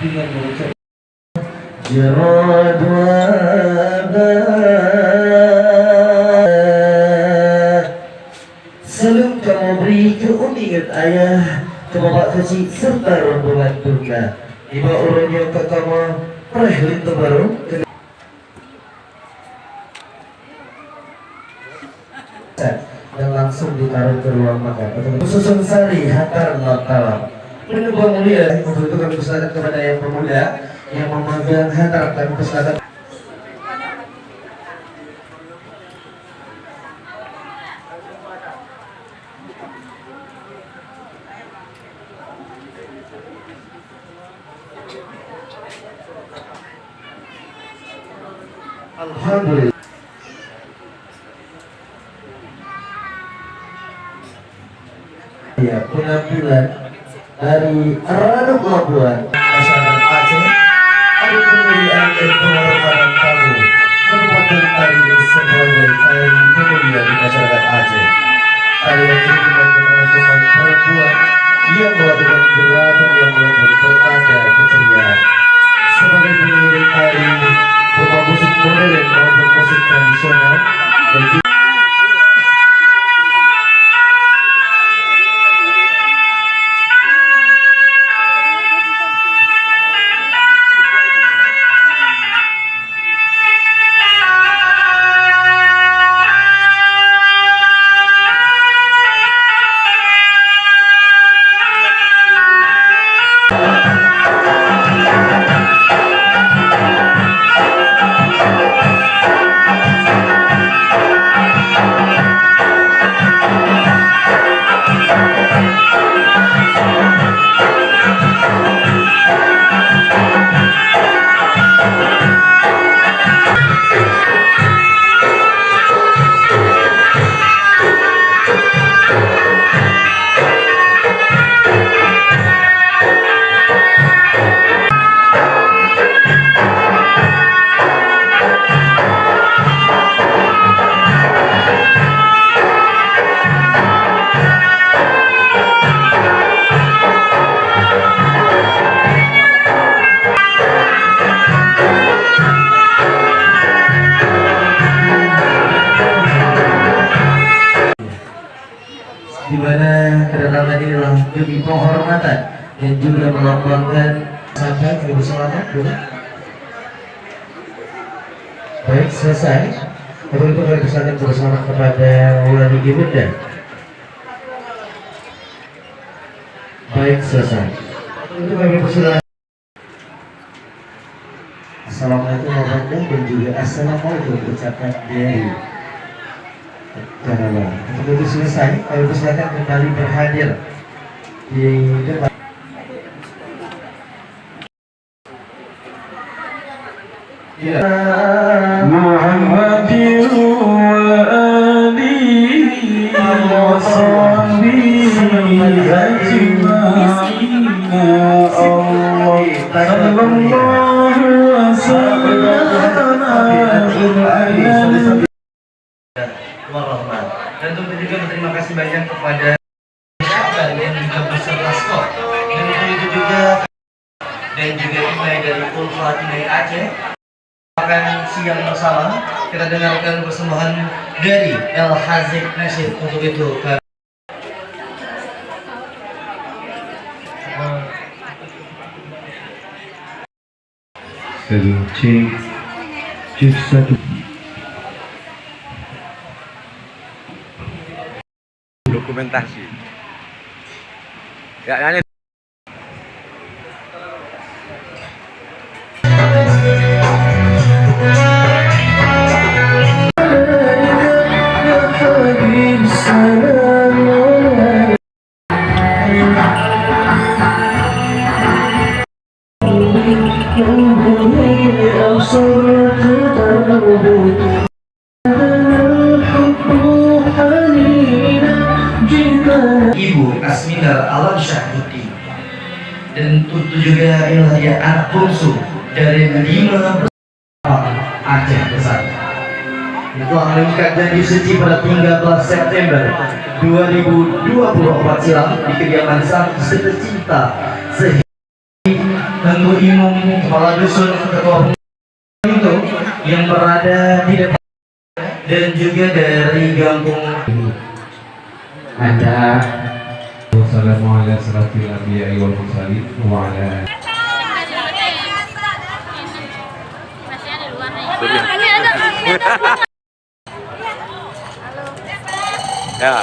dengan mengucap Jarad salam kamu beri ke umi dan ayah, ke bapak kecil serta rombongan tunggal. Ibu orang yang tak kamu pernah lintu baru dan langsung ditaruh ke ruang makan. Susun sari hantar natalam. Menunggu mulia untuk itu kami persilakan kepada yang pemuda yang memegang hantar, kami persilakan. Alhamdulillah. Ya, penampilan dari Ranu Labuan masyarakat Aceh, ada kemuliaan dan penghormatan tamu menempatkan tari sebagai tari kemuliaan di masyarakat Aceh. Tari yang dengan teman-teman perempuan yang melakukan gerakan yang melebur bertanda keceriaan. Sebagai pengiring tari berupa musik modern maupun musik tradisional dan di mana kedatangan inilah demi penghormatan dan juga melambangkan sampai kami berselamat. Baik, selesai. Untuk itu kami persilakan bersama kepada wali ibunda. Baik, selesai. Untuk itu kami persilakan. Assalamualaikum warahmatullahi wabarakatuh dan juga assalamualaikum ucapan dari Janganlah. Untuk itu selesai, kami persilakan kembali berhadir di depan. Ya. Muhammadin wa alihi wa sahbihi ajma'in. Allah sallallahu wa sallam warahmat. Dan untuk juga berterima kasih banyak kepada Syaban yang juga berserta skor. Dan untuk itu juga dan juga Inai dari Ulfa Inai Aceh akan siang bersama kita dengarkan persembahan dari El Hazib Nasib. Untuk itu cek satu dokumentasi ya nyanyi. Ibu Asminar Alam Syahruddin. Dan tentu juga inilah dia anak bungsu dari 5 Aceh besar. Telah mengikat janji suci pada 13 September 2024 silam di kediaman sang setercinta sehingga Tengku Imam Kepala Dusun Ketua itu yang berada di depan dan juga dari kampung ada. Wassalamualaikum warahmatullahi wabarakatuh. Ya.